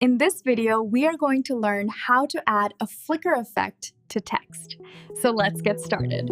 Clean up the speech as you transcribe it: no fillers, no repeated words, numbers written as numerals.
In this video, we are going to learn how to add a flicker effect to text. So let's get started.